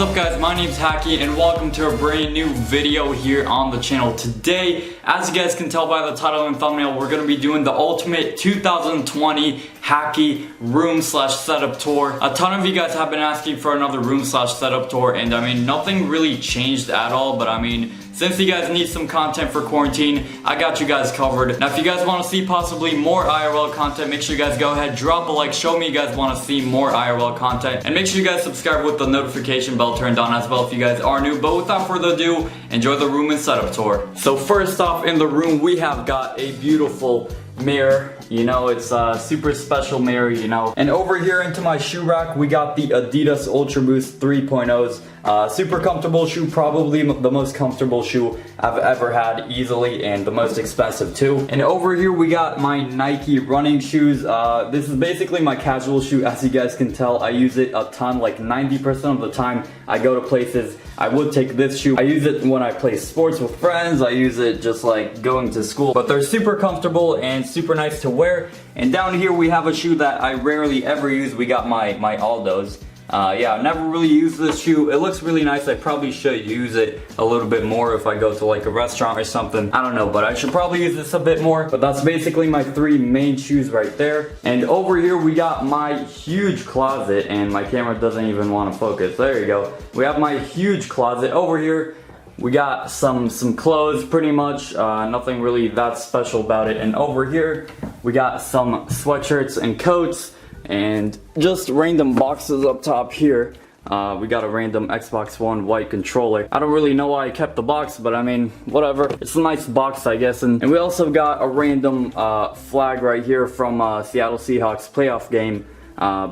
up guys, my name's Hakiii and welcome to a brand new video here on the channel. Today, as you guys can tell by the title and thumbnail, we're going to be doing the ultimate 2020 Hakiii room/setup tour. A ton of you guys have been asking for another room/setup tour, and I mean, nothing really changed at all, but I mean, since you guys need some content for quarantine, I got you guys covered. Now if you guys want to see possibly more IRL content, make sure you guys go ahead, drop a like, show me you guys want to see more IRL content, and make sure you guys subscribe with the notification bell turned on as well if you guys are new. But without further ado, enjoy the room and setup tour. So first off, in the room we have got a beautiful mirror. You know, it's a super special mirror, you know. And over here into my shoe rack, we got the Adidas Ultra Boost 3.0s. Super comfortable shoe, probably the most comfortable shoe I've ever had, easily, and the most expensive too. And over here we got my Nike running shoes. This is basically my casual shoe. As you guys can tell, I use it a ton, like 90% of the time I go to places, I would take this shoe. I use it when I play sports with friends, I use it just like going to school. But they're super comfortable and super nice to wear. And down here we have a shoe that I rarely ever use. We got my Aldos. Yeah, I never really used this shoe. It looks really nice. I probably should use it a little bit more if I go to like a restaurant or something. I don't know, but I should probably use this a bit more. But that's basically my three main shoes right there. And over here we got my huge closet, and my camera doesn't even want to focus. There you go. We have my huge closet. Over here we got some clothes, pretty much. Nothing really that special about it. And over here we got some sweatshirts and coats, and just random boxes up top here. We got a random Xbox One white controller. I don't really know why I kept the box, but I mean, whatever. It's a nice box, I guess. And we also got a random flag right here from Seattle Seahawks playoff game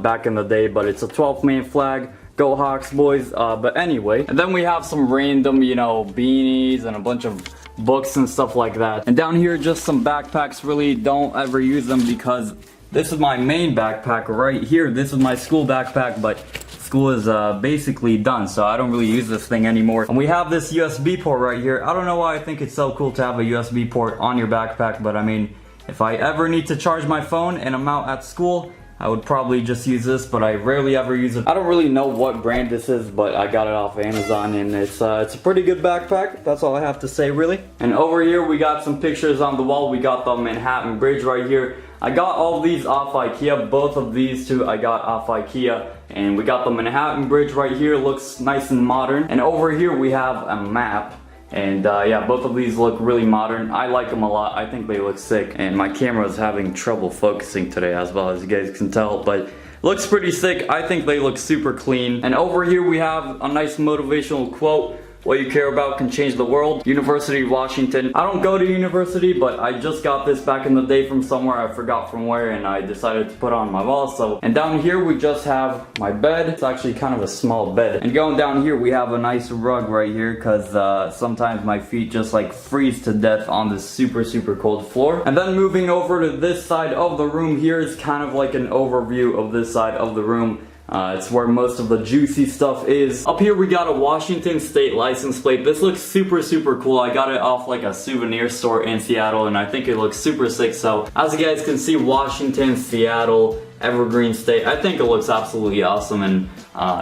back in the day, but it's a 12-man flag. Go Hawks, boys. But anyway, and then we have some random, you know, beanies and a bunch of books and stuff like that. And down here, just some backpacks. Really don't ever use them because this is my main backpack right here. This is my school backpack, but school is basically done, so I don't really use this thing anymore. And we have this USB port right here. I don't know why I think it's so cool to have a USB port on your backpack, but I mean, if I ever need to charge my phone and I'm out at school, I would probably just use this, but I rarely ever use it. I don't really know what brand this is, but I got it off Amazon, and it's a pretty good backpack. That's all I have to say, really. And over here, we got some pictures on the wall. We got the Manhattan Bridge right here. I got all these off IKEA. Both of these two I got off IKEA. And we got the Manhattan Bridge right here. Looks nice and modern. And over here, we have a map. And yeah, both of these look really modern. I like them a lot. I think they look sick. And my camera is having trouble focusing today, as well, as you guys can tell. But looks pretty sick. I think they look super clean. And over here we have a nice motivational quote. What you care about can change the world. University of Washington. I don't go to university, but I just got this back in the day from somewhere. I forgot from where, and I decided to put on my wall. So, and down here we just have my bed. It's actually kind of a small bed. And going down here we have a nice rug right here, because sometimes my feet just like freeze to death on this super cold floor. And then moving over to this side of the room, here is kind of like an overview of this side of the room. It's where most of the juicy stuff is. Up here we got a Washington State license plate. This looks super cool. I got it off like a souvenir store in Seattle, and I think it looks super sick. So as you guys can see, Washington, Seattle, Evergreen State. I think it looks absolutely awesome, and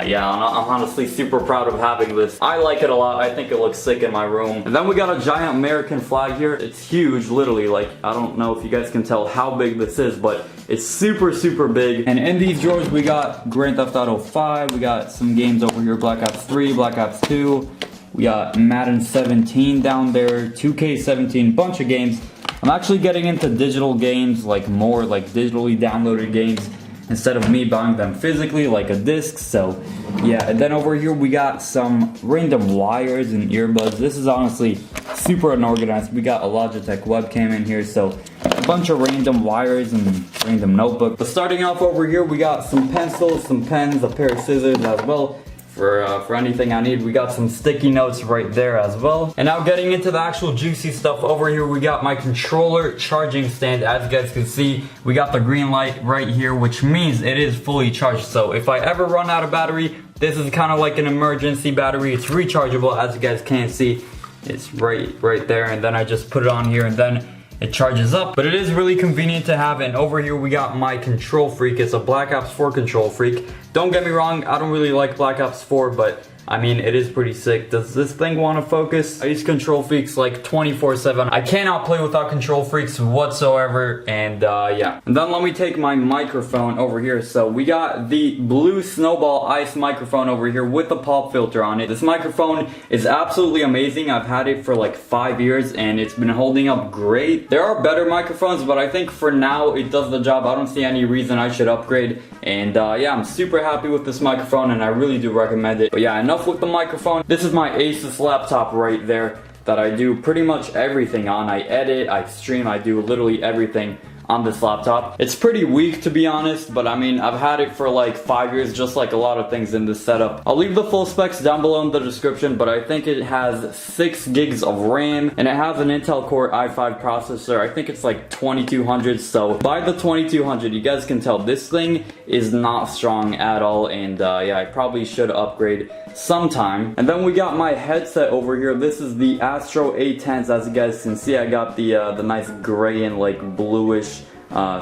yeah, I'm honestly super proud of having this. I like it a lot. I think it looks sick in my room. And then we got a giant American flag here. It's huge, literally. Like, I don't know if you guys can tell how big this is, but it's super big. And in these drawers we got Grand Theft Auto 5. We got some games over here, Black Ops 3, Black Ops 2. We got Madden 17 down there, 2K17, bunch of games. I'm actually getting into digital games, like more like digitally downloaded games, instead of me buying them physically like a disc. So yeah, and then over here we got some random wires and earbuds. This is honestly super unorganized. We got a Logitech webcam in here, so a bunch of random wires and random notebook. But starting off over here, we got some pencils, some pens, a pair of scissors as well. For anything I need. We got some sticky notes right there as well. And now getting into the actual juicy stuff, over here we got my controller charging stand. As you guys can see, we got the green light right here, which means it is fully charged. So if I ever run out of battery, this is kind of like an emergency battery. It's rechargeable, as you guys can see. It's right there, and then I just put it on here, and then it charges up. But it is really convenient to have. And over here we got my Control Freak. It's a Black Ops 4 Control Freak. Don't get me wrong, I don't really like Black Ops 4, but I mean, it is pretty sick. Does this thing want to focus? I use Control Freaks like 24/7. I cannot play without Control Freaks whatsoever, and yeah. And then let me take my microphone over here. So we got the blue Snowball Ice microphone over here with the pop filter on it. This microphone is absolutely amazing. I've had it for like 5 years and it's been holding up great. There are better microphones, but I think for now it does the job. I don't see any reason I should upgrade. And yeah, I'm super happy with this microphone and I really do recommend it. But yeah, enough with the microphone. This is my Asus laptop right there that I do pretty much everything on. I edit, I stream, I do literally everything on this laptop. It's pretty weak, to be honest, but I mean, I've had it for like 5 years, just like a lot of things in this setup. I'll leave the full specs down below in the description, but I think it has 6 gigs of RAM and it has an Intel Core i5 processor. I think it's like 2200, so by the 2200, you guys can tell this thing is not strong at all, and yeah, I probably should upgrade sometime. And then we got my headset over here. This is the Astro A10s. As you guys can see, I got the nice gray and like bluish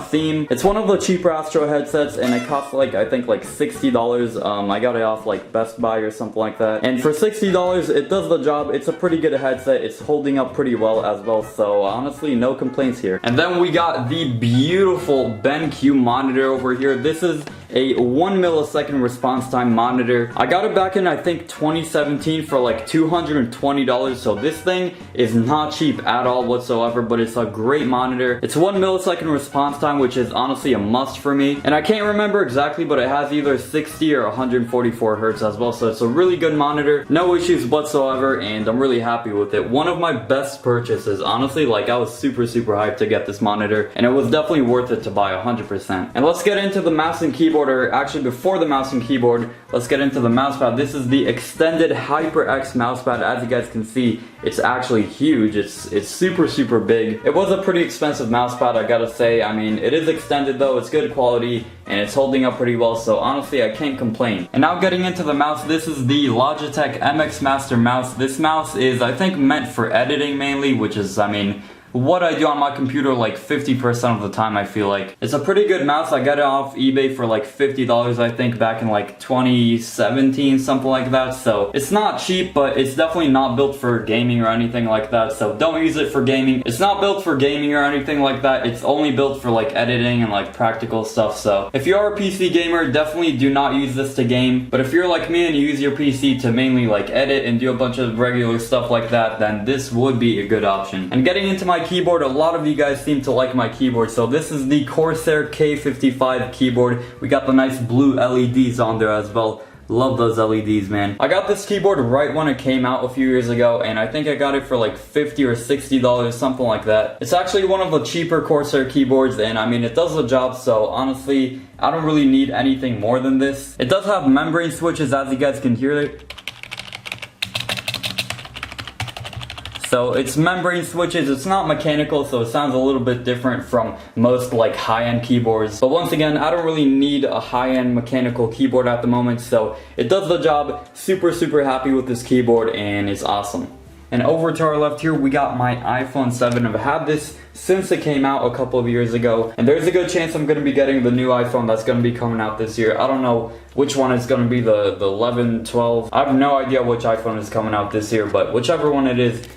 theme. It's one of the cheaper Astro headsets and it costs like, I think like $60. I got it off like Best Buy or something like that. And for $60, it does the job. It's a pretty good headset. It's holding up pretty well as well. So honestly, no complaints here. And then we got the beautiful Benq monitor over here. This is a 1 millisecond response time monitor. I got it back in I think 2017 for like $220. So this thing is not cheap at all whatsoever, but it's a great monitor. It's 1 millisecond response time, which is honestly a must for me. And I can't remember exactly, but it has either 60 or 144 hertz as well. So it's a really good monitor. No issues whatsoever, and I'm really happy with it. One of my best purchases, honestly. Like, I was super hyped to get this monitor, and it was definitely worth it to buy 100%. And let's get into the mouse and keyboard, or actually before the mouse and keyboard, let's get into the mousepad. This is the extended HyperX mousepad. As you guys can see, it's actually huge. It's super big. It was a pretty expensive mousepad, I gotta say. I mean, it is extended though, it's good quality, and it's holding up pretty well, so honestly, I can't complain. And now getting into the mouse, this is the Logitech MX Master mouse. This mouse is, I think, meant for editing mainly, which is, I mean, what I do on my computer like 50% of the time, I feel like. It's a pretty good mouse. I got it off eBay for like $50, I think, back in like 2017, something like that. So it's not cheap, but it's definitely not built for gaming or anything like that. So don't use it for gaming. It's not built for gaming or anything like that. It's only built for like editing and like practical stuff. So if you are a PC gamer, definitely do not use this to game. But if you're like me and you use your PC to mainly like edit and do a bunch of regular stuff like that, then this would be a good option. And getting into my keyboard, a lot of you guys seem to like my keyboard. So this is the Corsair K55 keyboard. We got the nice blue LEDs on there as well. Love those LEDs, man. I got this keyboard right when it came out a few years ago, and I think I got it for like $50 or $60, something like that. It's actually one of the cheaper Corsair keyboards, and I mean, it does the job, so honestly, I don't really need anything more than this. It does have membrane switches, as you guys can hear it. So it's membrane switches, it's not mechanical, so it sounds a little bit different from most like high-end keyboards. But once again, I don't really need a high-end mechanical keyboard at the moment, so it does the job. Super happy with this keyboard, and it's awesome. And over to our left here, we got my iPhone 7. I've had this since it came out a couple of years ago, and there's a good chance I'm going to be getting the new iPhone that's going to be coming out this year. I don't know which one is going to be, the 11, 12. I have no idea which iPhone is coming out this year, but whichever one it is,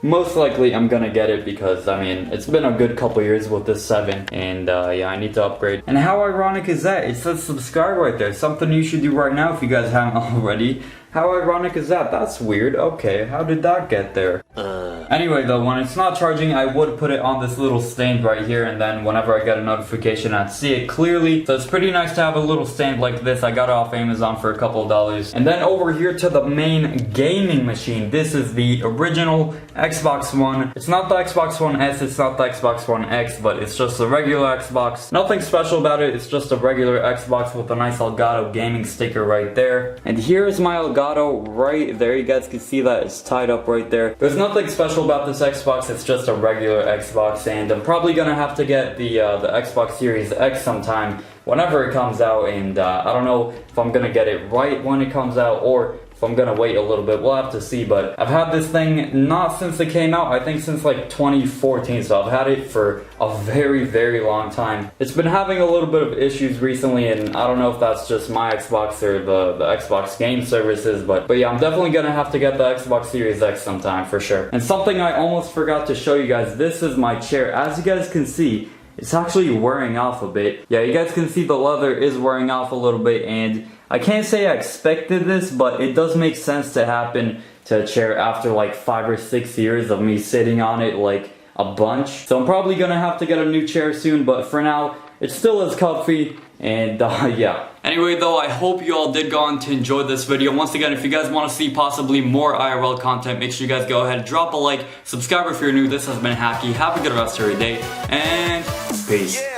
most likely I'm gonna get it because, I mean, it's been a good couple years with this 7, and yeah, I need to upgrade. And how ironic is that? It says subscribe right there. Something you should do right now if you guys haven't already. How ironic is that? That's weird. Okay, how did that get there? Anyway though, when it's not charging, I would put it on this little stand right here, and then whenever I get a notification, I'd see it clearly. So it's pretty nice to have a little stand like this. I got it off Amazon for a couple of dollars. And then over here to the main gaming machine. This is the original Xbox One. It's not the Xbox One S, it's not the Xbox One X, but it's just a regular Xbox. Nothing special about it, it's just a regular Xbox with a nice Elgato gaming sticker right there. And here's my Elgato right there. You guys can see that it's tied up right there. There's nothing special about this Xbox, it's just a regular Xbox, and I'm probably gonna have to get the Xbox Series X sometime whenever it comes out, and I don't know if I'm gonna get it right when it comes out or if I'm gonna wait a little bit. We'll have to see, but I've had this thing not since it came out, I think since like 2014, so I've had it for a very, very long time. It's been having a little bit of issues recently, and I don't know if that's just my Xbox or the Xbox game services, but yeah, I'm definitely gonna have to get the Xbox Series X sometime for sure. And something I almost forgot to show you guys, this is my chair. As you guys can see, it's actually wearing off a bit. Yeah, you guys can see the leather is wearing off a little bit, and I can't say I expected this, but it does make sense to happen to a chair after like 5 or 6 years of me sitting on it like a bunch. So I'm probably gonna have to get a new chair soon, but for now, it still is comfy, and yeah. Anyway though, I hope you all did go on to enjoy this video. Once again, if you guys want to see possibly more IRL content, make sure you guys go ahead and drop a like, subscribe if you're new. This has been Hakiii. Have a good rest of your day, and peace.